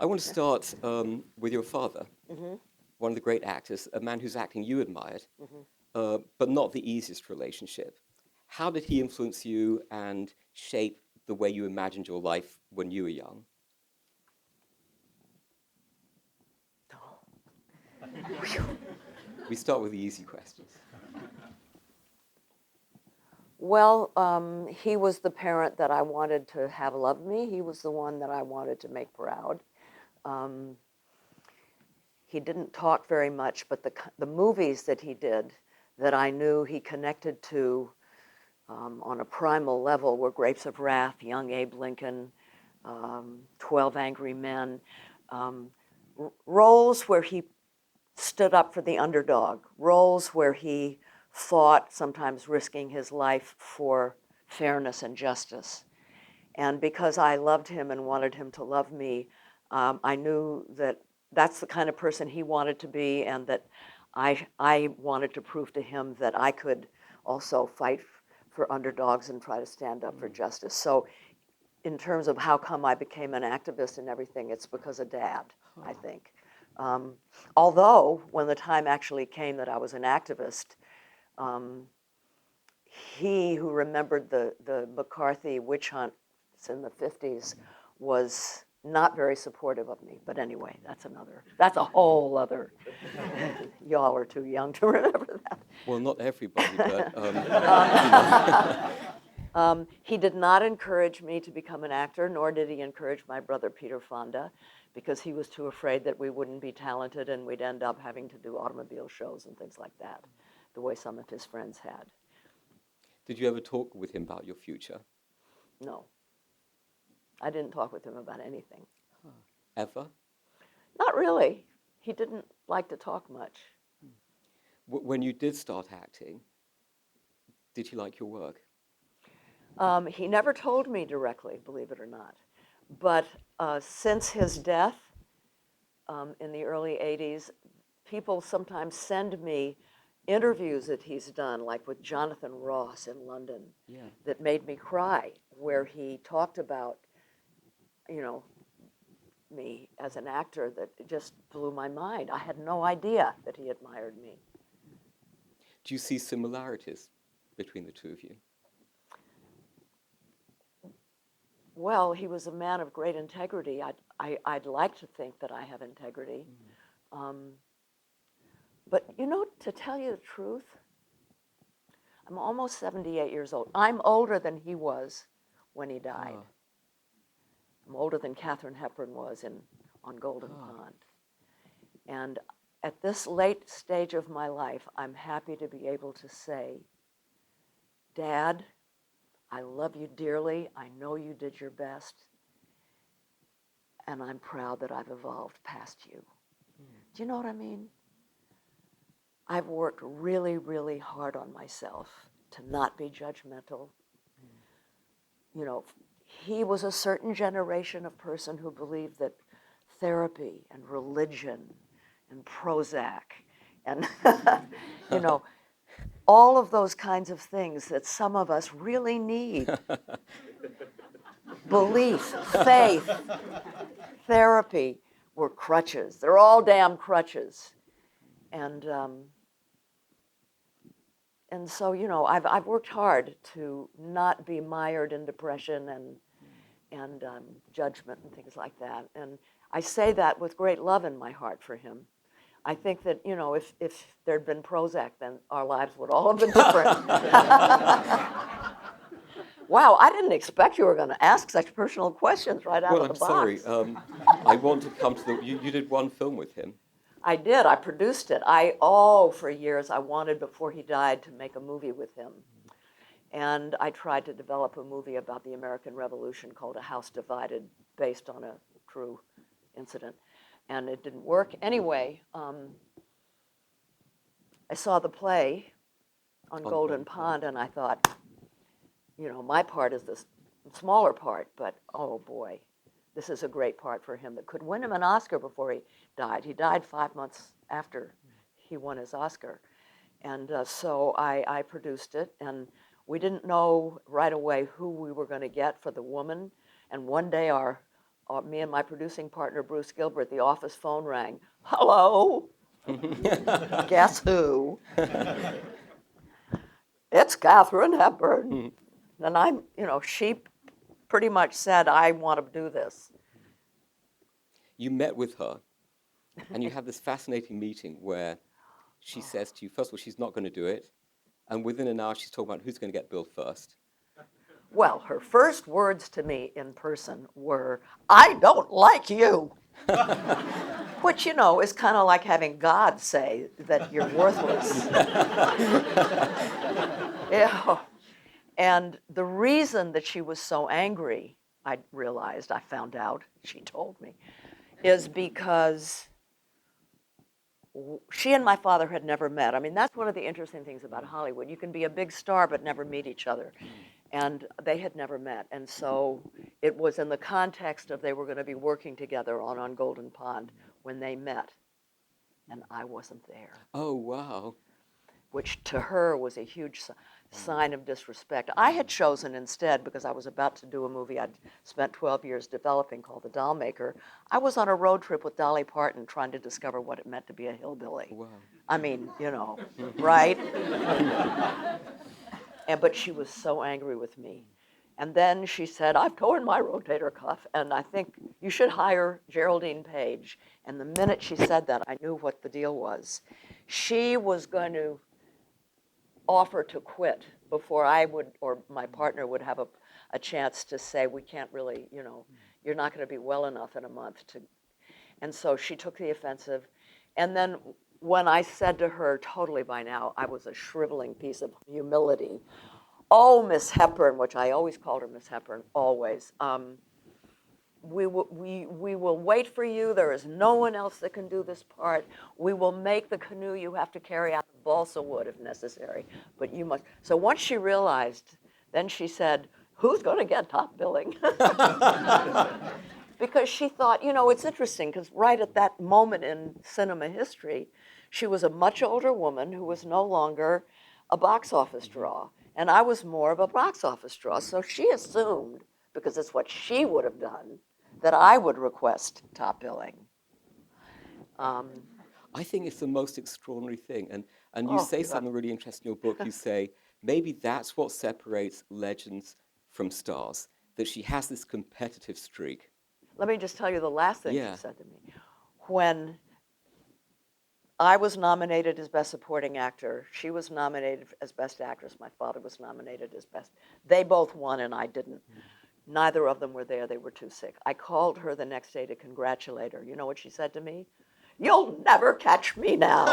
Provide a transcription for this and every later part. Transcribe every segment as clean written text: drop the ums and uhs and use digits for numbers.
I want to start with your father, Mm-hmm. one of the great actors, a man whose acting you admired, Mm-hmm. but not the easiest relationship. How did he influence you and shape the way you imagined your life when you were young? We start with the easy questions. Well, he was the parent that I wanted to have love me. He was the one that I wanted to make proud. Um, he didn't talk very much, but the movies that he did that I knew he connected to on a primal level were Grapes of Wrath, Young Abe Lincoln, 12 Angry Men, um, roles where he stood up for the underdog, roles where he fought, sometimes risking his life for fairness and justice. And because I loved him and wanted him to love me, I knew that that's the kind of person he wanted to be, and that I wanted to prove to him that I could also fight for underdogs and try to stand up for justice. So in terms of how come I became an activist and everything, it's because of Dad, I think. Although, when the time actually came that I was an activist, he, who remembered the McCarthy witch hunt in the 50s, was not very supportive of me. But anyway, that's a whole other, y'all are too young to remember that. Well, not everybody, but He did not encourage me to become an actor, nor did he encourage my brother Peter Fonda, because he was too afraid that we wouldn't be talented and we'd end up having to do automobile shows and things like that, the way some of his friends had. did you ever talk with him about your future? No, I didn't talk with him about anything. Ever? Not really. He didn't like to talk much. When you did start acting, did he like your work? He never told me directly, believe it or not. But since his death in the early 80s, people sometimes send me interviews that he's done, like with Jonathan Ross in London, Yeah. that made me cry, where he talked about, me as an actor, that just blew my mind. I had no idea that he admired me. Do you see similarities between the two of you? Well, he was a man of great integrity. I'd like to think that I have integrity. But, to tell you the truth, I'm almost 78 years old. I'm older than he was when he died. I'm older than Katherine Hepburn was on Golden Pond. And at this late stage of my life, I'm happy to be able to say, Dad, I love you dearly. I know you did your best. And I'm proud that I've evolved past you. Do you know what I mean? I've worked really, really hard on myself to not be judgmental. He was a certain generation of person who believed that therapy and religion and Prozac and, all of those kinds of things that some of us really need. Belief, faith, therapy were crutches. They're all damn crutches. And so, I've worked hard to not be mired in depression and judgment and things like that. And I say that with great love in my heart for him. I think that, if there'd been Prozac, then our lives would all have been different. Wow, I didn't expect you were going to ask such personal questions right out of the box. Well, I'm sorry. I want to come to you did one film with him. I did. I produced it. For years, I wanted, before he died, to make a movie with him. And I tried to develop a movie about the American Revolution called A House Divided, based on a true incident. And it didn't work. Anyway, I saw the play on Golden Pond, and I thought, my part is the smaller part, but oh boy, this is a great part for him that could win him an Oscar before he died. He died 5 months after he won his Oscar. And so I produced it, and we didn't know right away who we were going to get for the woman. And one day our me and my producing partner, Bruce Gilbert, the office phone rang. Hello? Guess who? It's Katherine Hepburn. And she pretty much said, I want to do this. You met with her, and you have this fascinating meeting where she says to you, first of all, she's not going to do it, and within an hour she's talking about who's going to get billed first. Well, her first words to me in person were, I don't like you. Which, is kind of like having God say that you're worthless. Yeah. And the reason that she was so angry, I found out, she told me, is because she and my father had never met. I mean, that's one of the interesting things about Hollywood. You can be a big star but never meet each other. And they had never met. And so it was in the context of they were going to be working together on Golden Pond when they met. And I wasn't there. Oh, wow. Which to her was a huge sign of disrespect. I had chosen instead, because I was about to do a movie I'd spent 12 years developing called The Doll Maker. I was on a road trip with Dolly Parton trying to discover what it meant to be a hillbilly. Wow. I mean, right? But she was so angry with me. And then she said, I've torn my rotator cuff, and I think you should hire Geraldine Page. And the minute she said that, I knew what the deal was. She was going to offer to quit before I would, or my partner would have a chance to say, we can't really, you're not going to be well enough in a month to. And so she took the offensive. And then when I said to her, totally by now, I was a shriveling piece of humility. Oh, Miss Hepburn, which I always called her Miss Hepburn, always. We will wait for you. There is no one else that can do this part. We will make the canoe you have to carry out of balsa wood if necessary, but you must. So once she realized, then she said, who's going to get top billing? Because she thought, it's interesting, because right at that moment in cinema history, she was a much older woman who was no longer a box office draw, and I was more of a box office draw. So she assumed, because it's what she would have done, that I would request top billing. I think it's the most extraordinary thing. And you say something really interesting in your book. You say, maybe that's what separates legends from stars, that she has this competitive streak. Let me just tell you the last thing she said to me. When I was nominated as Best Supporting Actor, she was nominated as Best Actress, my father was nominated as Best. They both won and I didn't. Neither of them were there. They were too sick. I called her the next day to congratulate her. You know what she said to me? You'll never catch me now.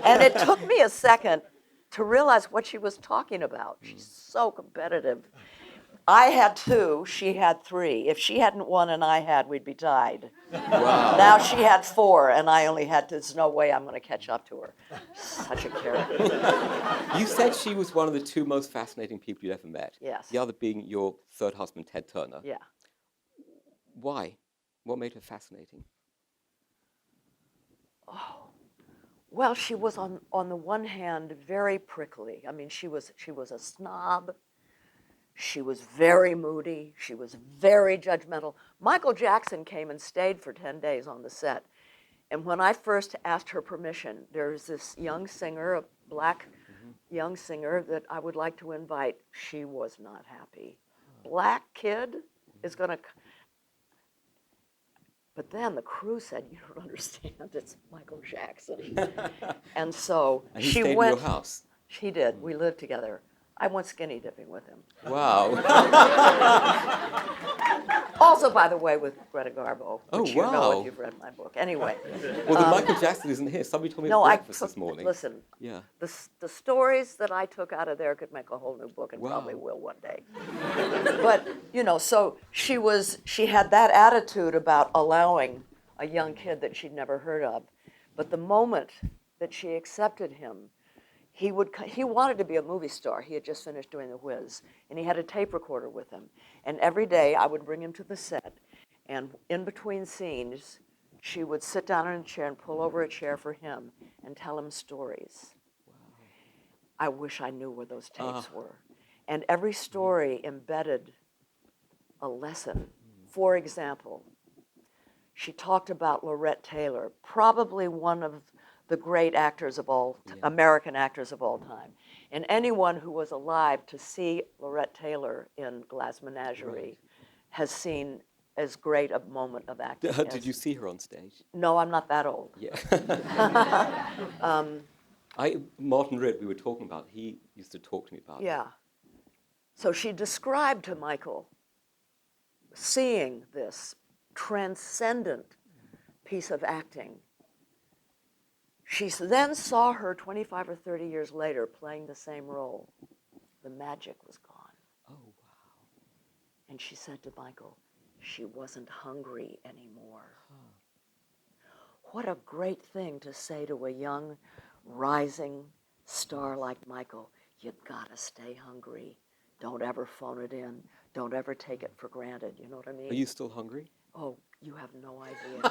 And it took me a second to realize what she was talking about. She's so competitive. I had 2, she had 3. If she hadn't won and I had, we'd be tied. Wow. Now she had 4 and I only had 2. There's no way I'm going to catch up to her. Such a character. You said she was one of the 2 most fascinating people you ever met. Yes. The other being your third husband, Ted Turner. Yeah. Why? What made her fascinating? Oh, well, she was on the one hand very prickly. I mean, she was a snob. She was very moody. She was very judgmental. Michael Jackson came and stayed for 10 days on the set. And when I first asked her permission, there's this young singer, a black young singer that I would like to invite. She was not happy. Black kid is going to. But then the crew said, you don't understand, it's Michael Jackson. And so and he she stayed went. in your house. She did. We lived together. I went skinny dipping with him. Wow. Also, by the way, with Greta Garbo, which you know wow. if you've read my book. Anyway. Well, then Michael Jackson isn't here. Somebody told me at breakfast this morning. Listen, yeah. the stories that I took out of there could make a whole new book, and wow. probably will one day. But, so she had that attitude about allowing a young kid that she'd never heard of. But the moment that she accepted him, he wanted to be a movie star. He had just finished doing The Whiz, and he had a tape recorder with him. And every day I would bring him to the set, and in between scenes, she would sit down in a chair and pull over a chair for him and tell him stories. Wow. I wish I knew where those tapes were. And every story embedded a lesson. For example, she talked about Lorette Taylor, probably one of the great actors of all, American actors of all time. And anyone who was alive to see Lorette Taylor in Glass Menagerie has seen as great a moment of acting. Did you see her on stage? No, I'm not that old. Yeah. Martin Ritt, we were talking about, he used to talk to me about it. Yeah. So she described to Michael seeing this transcendent piece of acting. She then saw her 25 or 30 years later playing the same role. The magic was gone. Oh, wow. And she said to Michael, she wasn't hungry anymore. Huh. What a great thing to say to a young, rising star like Michael. You gotta stay hungry. Don't ever phone it in. Don't ever take it for granted. You know what I mean? Are you still hungry? Oh, you have no idea.